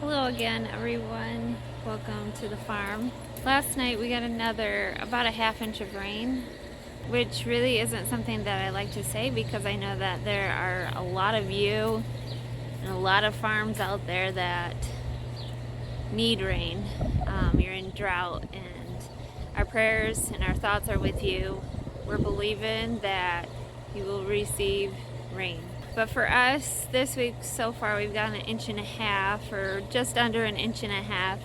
Hello again, everyone. Welcome to the farm. Last night we got about a half inch of rain, which really isn't something that I like to say because I know that there are a lot of you and a lot of farms out there that need rain. You're in drought, and our prayers and our thoughts are with you. We're believing that you will receive rain. But for us, this week so far, we've gotten 1.5 inches or just under 1.5 inches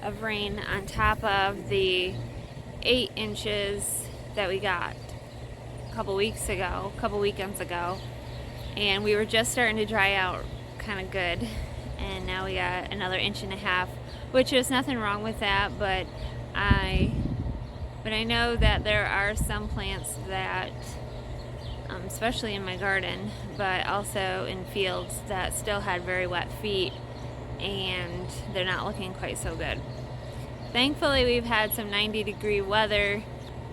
of rain on top of the 8 inches that we got a couple weekends ago. And we were just starting to dry out kind of good. And now we got another 1.5 inches, which is nothing wrong with that, but I know that there are some plants that especially in my garden, but also in fields that still had very wet feet, and they're not looking quite so good. Thankfully, we've had some 90-degree weather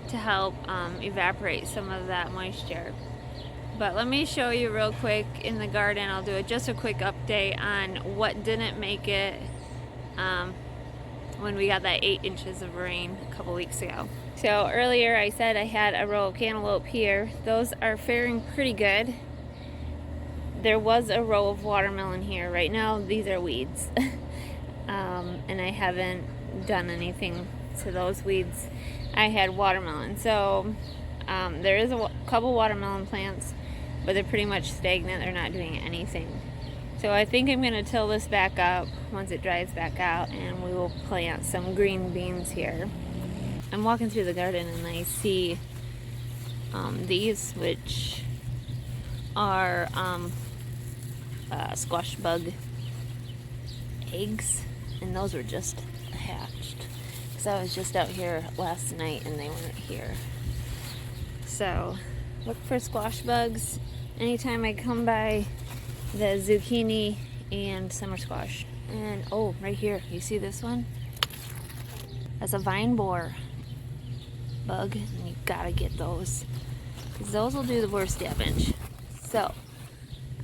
to help evaporate some of that moisture. But let me show you real quick in the garden. I'll do just a quick update on what didn't make it when we got that 8 inches of rain a couple weeks ago. So earlier I said I had a row of cantaloupe here. Those are faring pretty good. There was a row of watermelon here. Right now these are weeds. And I haven't done anything to those weeds. I had watermelon. So there is a couple watermelon plants, but they're pretty much stagnant. They're not doing anything. So I think I'm going to till this back up once it dries back out, and we will plant some green beans here. I'm walking through the garden and I see these, which are squash bug eggs, and those were just hatched because I was just out here last night and they weren't here. So look for squash bugs anytime I come by the zucchini and summer squash. And oh, right here, you see this one? That's a vine borer bug, and you gotta get those because those will do the worst damage. So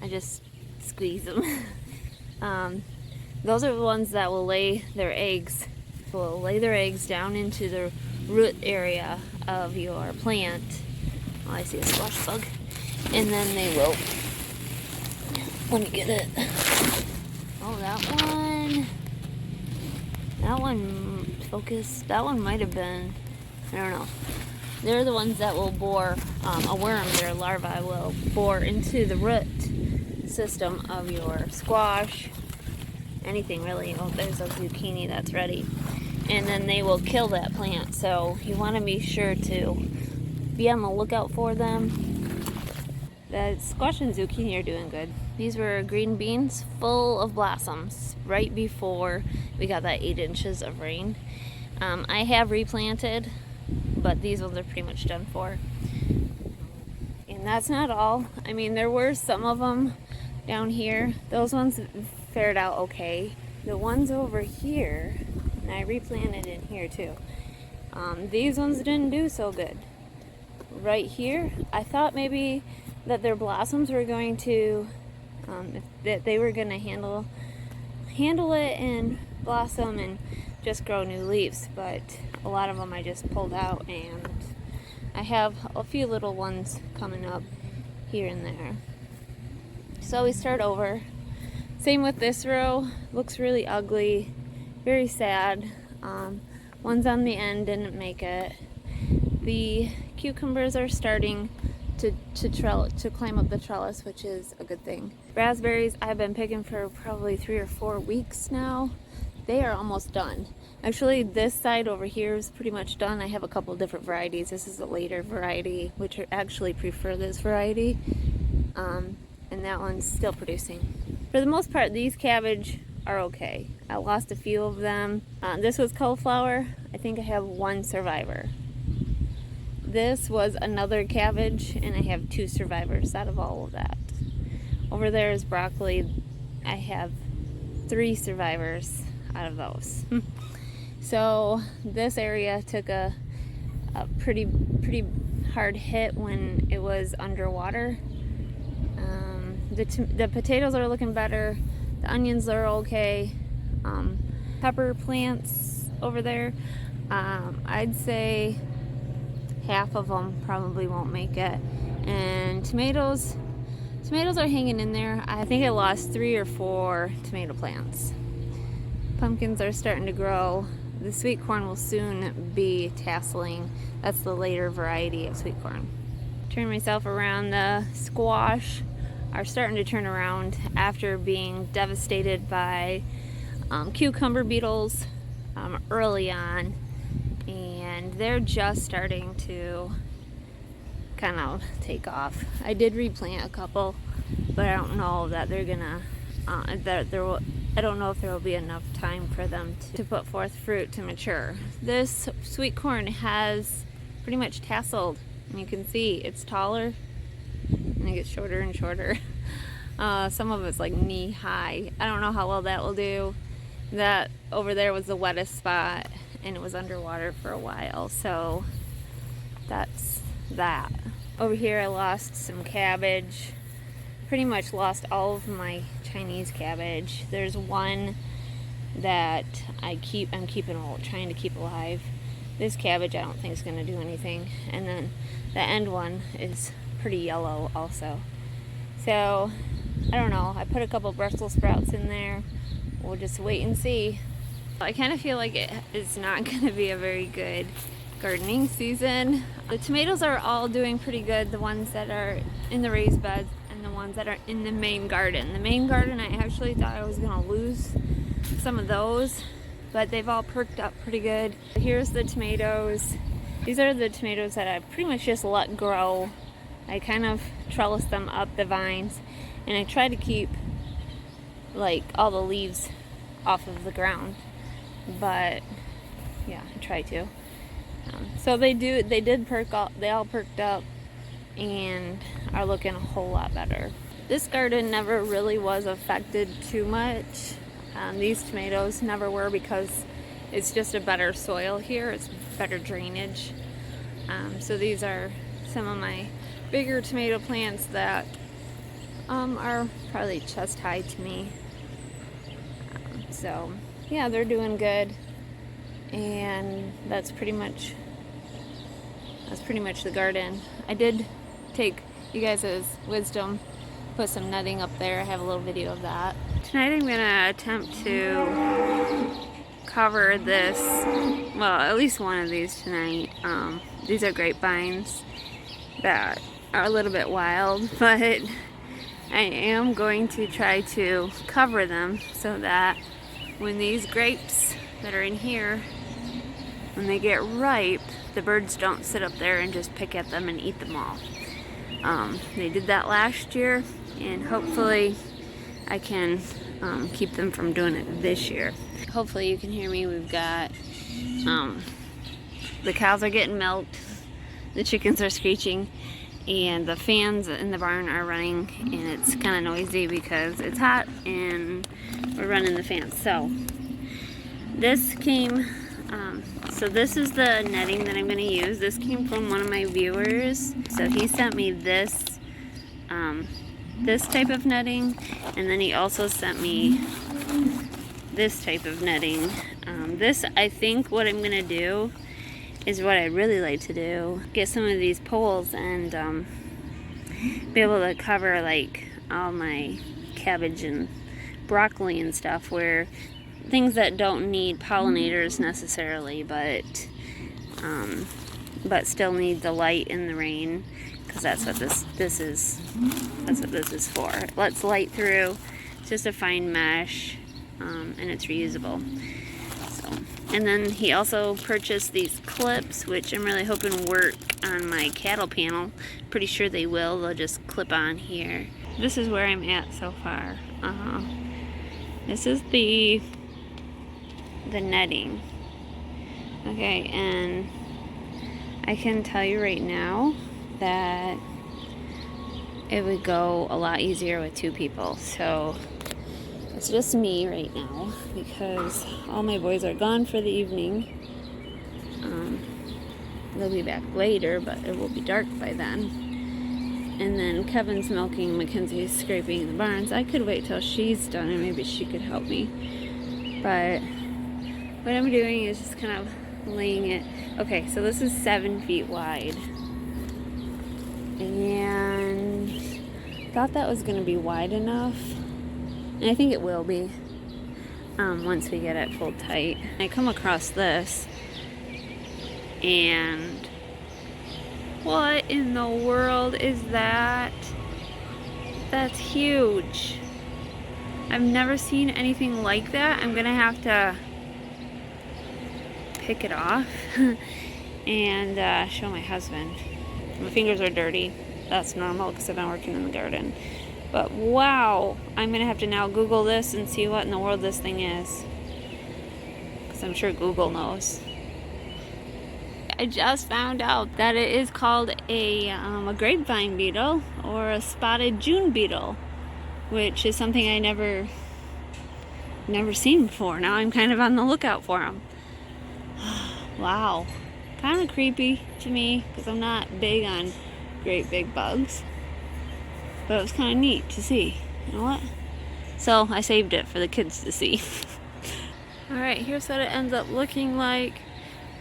I just squeeze them. Those are the ones that will lay their eggs. Will lay their eggs down into the root area of your plant. Oh, I see a squash bug, and then they will. Let me get it. Oh, that one focused. That one might have been, I don't know. They're the ones that will bore, a worm, their larvae will bore into the root system of your squash, anything really. Oh, there's a zucchini that's ready. And then they will kill that plant. So you want to be sure to be on the lookout for them. The squash and zucchini are doing good. These were green beans full of blossoms right before we got that 8 inches of rain. I have replanted, but these ones are pretty much done for. And that's not all. I mean, there were some of them down here. Those ones fared out okay. The ones over here, and I replanted in here too, these ones didn't do so good. Right here, I thought maybe that their blossoms were going to, that they were going to handle it and blossom and just grow new leaves, but a lot of them I just pulled out, and I have a few little ones coming up here and there. So we start over. Same with this row. Looks really ugly, very sad. Ones on the end didn't make it. The cucumbers are starting to climb up the trellis, which is a good thing. Raspberries I've been picking for probably 3 or 4 weeks now. They are almost done. Actually, this side over here is pretty much done. I have a couple different varieties. This is a later variety, which I actually prefer this variety. And that one's still producing. For the most part, these cabbage are okay. I lost a few of them. This was cauliflower. I think I have 1 survivor. This was another cabbage, and I have 2 survivors out of all of that. Over there is broccoli. I have 3 survivors out of those. So this area took a pretty hard hit when it was underwater. The potatoes are looking better. The onions are okay. Pepper plants over there, I'd say half of them probably won't make it. And tomatoes are hanging in there. I think I lost 3 or 4 tomato plants. Pumpkins are starting to grow. The sweet corn will soon be tasseling. That's the later variety of sweet corn. Turn myself around. The squash are starting to turn around after being devastated by cucumber beetles early on, and they're just starting to kind of take off. I did replant a couple, but I don't know that they're gonna I don't know if there will be enough time for them to put forth fruit to mature. This sweet corn has pretty much tasseled, and you can see it's taller and it gets shorter and shorter. Some of it's like knee high. I don't know how well that will do. That over there was the wettest spot, and it was underwater for a while, so that's that. Over here I lost some cabbage. Pretty much lost all of my Chinese cabbage. There's one that I'm trying to keep alive. This cabbage I don't think is going to do anything, and then the end one is pretty yellow also. So I don't know. I put a couple Brussels sprouts in there. We'll just wait and see. I kind of feel like it is not going to be a very good gardening season. The tomatoes are all doing pretty good, the ones that are in the raised beds and the ones that are in the main garden. The main garden, I actually thought I was going to lose some of those, but they've all perked up pretty good. Here's the tomatoes. These are the tomatoes that I pretty much just let grow. I kind of trellis them up the vines, and I try to keep like all the leaves off of the ground, but yeah, I try to. So they did perk up. They all perked up and are looking a whole lot better. This garden never really was affected too much. These tomatoes never were, because it's just a better soil here. It's better drainage. So these are some of my bigger tomato plants that are probably chest high to me. So yeah, they're doing good, and that's pretty much the garden. I did take you guys' wisdom, put some netting up there. I have a little video of that. Tonight I'm gonna attempt to cover this, well, at least one of these tonight. These are grapevines that are a little bit wild, but I am going to try to cover them so that when these grapes that are in here, when they get ripe, the birds don't sit up there and just pick at them and eat them all. They did that last year, and hopefully I can keep them from doing it this year. Hopefully you can hear me. We've got the cows are getting milked, the chickens are screeching, and the fans in the barn are running, and it's kind of noisy because it's hot and we're running the fans. So this came, so this is the netting that I'm going to use. This came from one of my viewers. So he sent me this this type of netting, and then he also sent me this type of netting. This, I think what I'm going to do is what I'd really like to do. Get some of these poles and be able to cover like all my cabbage and broccoli and stuff, where things that don't need pollinators necessarily, but still need the light and the rain, because that's what this is. That's what this is for. It lets light through. It's just a fine mesh, and it's reusable. So, and then he also purchased these clips, which I'm really hoping work on my cattle panel. Pretty sure they will. They'll just clip on here. This is where I'm at so far. This is the netting. Okay, and I can tell you right now that it would go a lot easier with 2 people. So it's just me right now because all my boys are gone for the evening. They'll be back later, but it will be dark by then. And then Kevin's milking, Mackenzie's scraping the barns. I could wait till she's done and maybe she could help me. But what I'm doing is just kind of laying it. Okay, so this is 7 feet wide. And I thought that was going to be wide enough. And I think it will be once we get it pulled tight. I come across this and what in the world is that? That's huge. I've never seen anything like that. I'm gonna have to pick it off and show my husband. My fingers are dirty. That's normal because I've been working in the garden. But wow, I'm gonna have to now Google this and see what in the world this thing is, because I'm sure Google knows. I just found out that it is called a grapevine beetle or a spotted June beetle, which is something I never seen before. Now I'm kind of on the lookout for them. Wow, kind of creepy to me because I'm not big on great big bugs, but it was kind of neat to see. You know what? So I saved it for the kids to see. Alright, here's what it ends up looking like.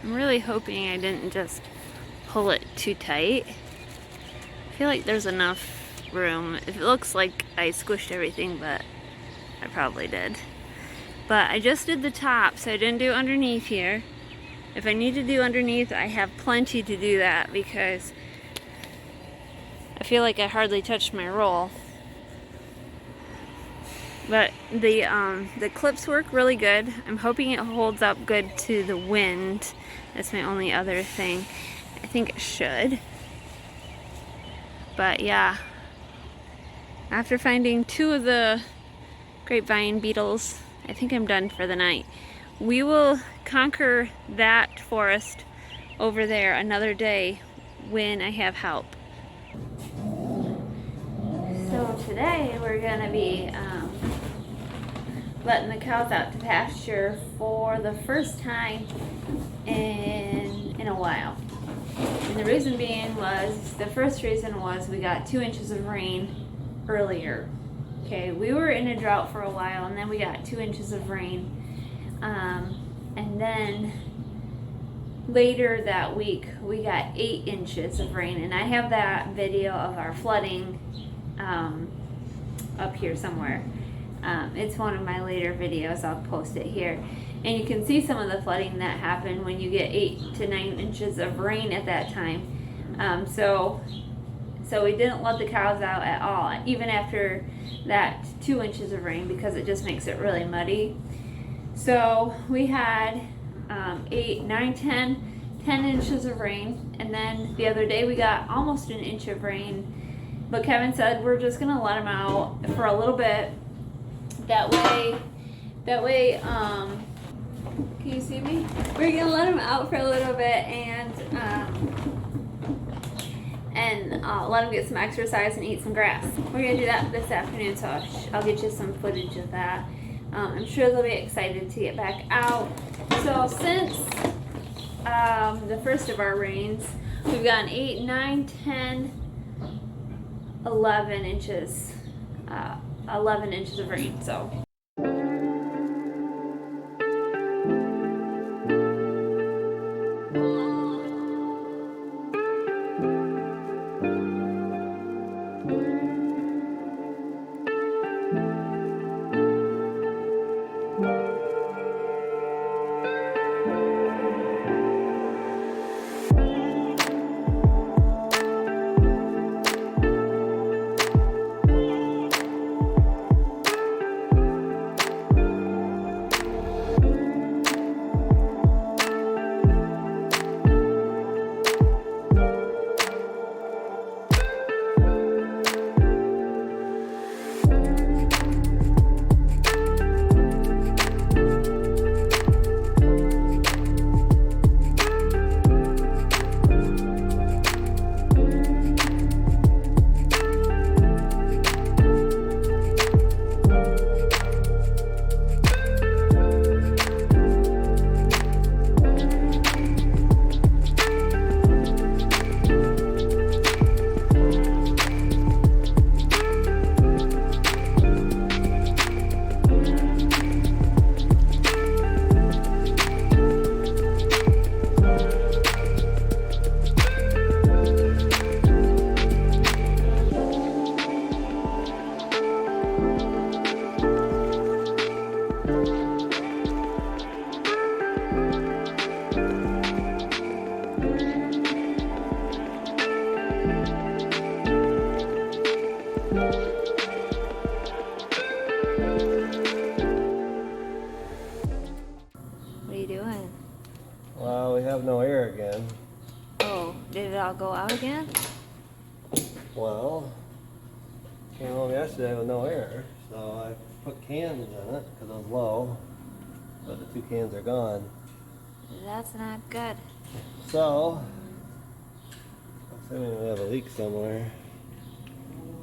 I'm really hoping I didn't just pull it too tight. I feel like there's enough room. It looks like I squished everything, but I probably did. But I just did the top, so I didn't do underneath here. If I need to do underneath, I have plenty to do that because I feel like I hardly touched my roll. But the clips work really good. I'm hoping it holds up good to the wind. That's my only other thing. I think it should. But yeah, after finding 2 of the grapevine beetles, I think I'm done for the night. We will conquer that forest over there another day when I have help. So today we're gonna be letting the cows out to pasture for the first time in a while. And the reason being was, the first reason was we got 2 inches of rain earlier. Okay, we were in a drought for a while and then we got 2 inches of rain. And then later that week we got 8 inches of rain, and I have that video of our flooding up here somewhere. It's one of my later videos. I'll post it here. And you can see some of the flooding that happened when you get 8 to 9 inches of rain at that time. So we didn't let the cows out at all, even after that 2 inches of rain, because it just makes it really muddy. So we had 8, 9, 10 inches of rain, and then the other day we got almost an inch of rain. But Kevin said we're just gonna let them out for a little bit. That way, can you see me? We're gonna let them out for a little bit and let them get some exercise and eat some grass. We're gonna do that this afternoon, so I'll get you some footage of that. I'm sure they'll be excited to get back out. So since the first of our rains, we've gotten 8, 9, 10, 11 inches. 11 inches of rain, so. What are you doing? Well, we have no air again. Oh, did it all go out again? Well, came home yesterday with no air, so I put cans in it because it was low, but the 2 cans are gone. That's not good. So, I'm assuming we have a leak somewhere.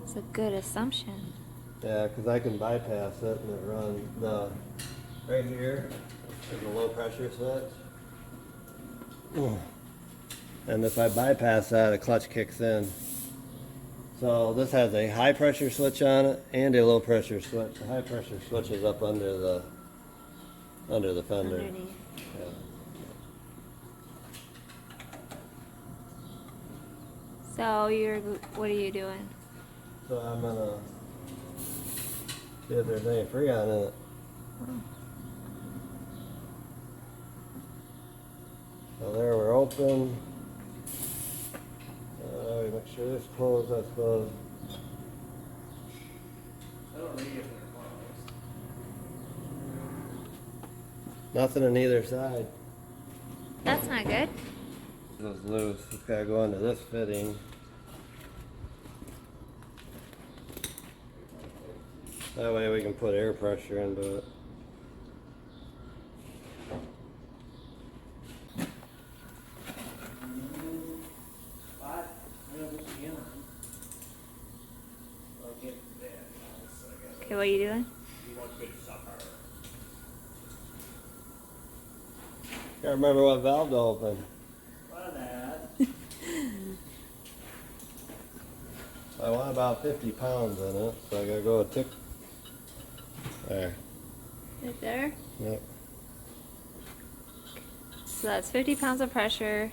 It's a good assumption. Yeah, because I can bypass it and it runs right here. There's a low pressure switch. And if I bypass that, a clutch kicks in. So this has a high pressure switch on it and a low pressure switch. The high pressure switch is up under the fender. Underneath. Yeah. So what are you doing? So I'm gonna see if there's any freon in it. Oh. So there, we're open. We make sure this closed, that's closed. I don't read it when they're closed. Nothing on either side. That's not good. This is loose. It's gotta go into this fitting. That way we can put air pressure into it. Okay, what are you doing? Can't remember what valve to open. I want about 50 pounds in it, so I gotta go a tick. There. Right there? Yep. So that's 50 pounds of pressure.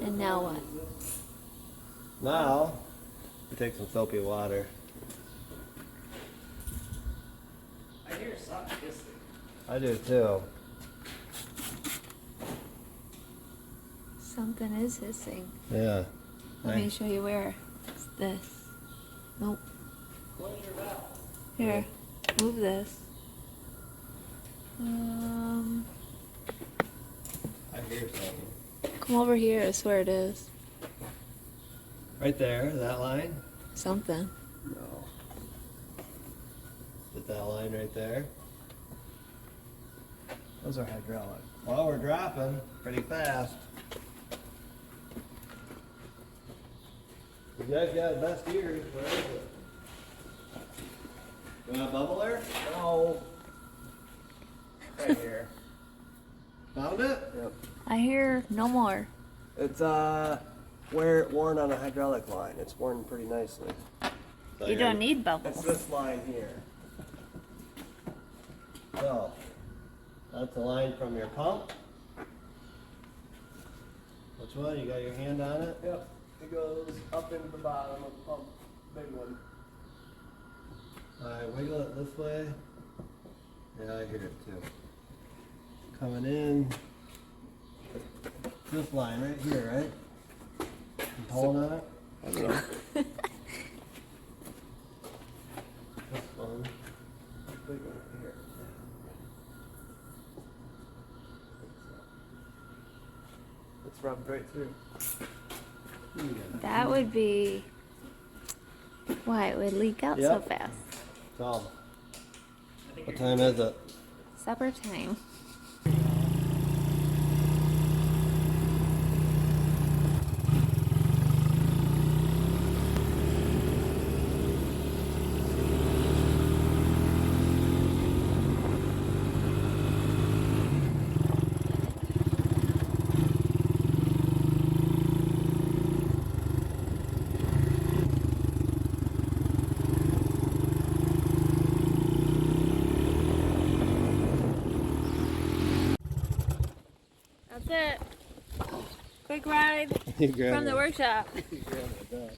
And now what? Now, we take some soapy water. I hear something hissing. I do too. Something is hissing. Yeah. Let me show you where. It's this. Nope. Where's your valve? Here. Move this. I hear something. Come over here. I swear it is. Right there, that line? Something. No. Is it that line right there? Those are hydraulic. Well, we're dropping pretty fast. You guys got the best ears. Where is it? You want a bubble there? No. Right here. Found it? Yep. I hear no more. It's worn on a hydraulic line. It's worn pretty nicely. So You don't need bubbles. It's this line here. So, that's a line from your pump. Which one? You got your hand on it? Yep. It goes up into the bottom of the pump. Big one. Alright, wiggle it this way. Yeah, I hear it too. Coming in. This line right here, right? You pulling on it? I don't know. This one. Big one here. It's rubbed right through. That would be why it would leak out so Yep. fast. So, what time is it? Supper time. That's it. Quick ride You grab from the it. workshop. You grab it, that.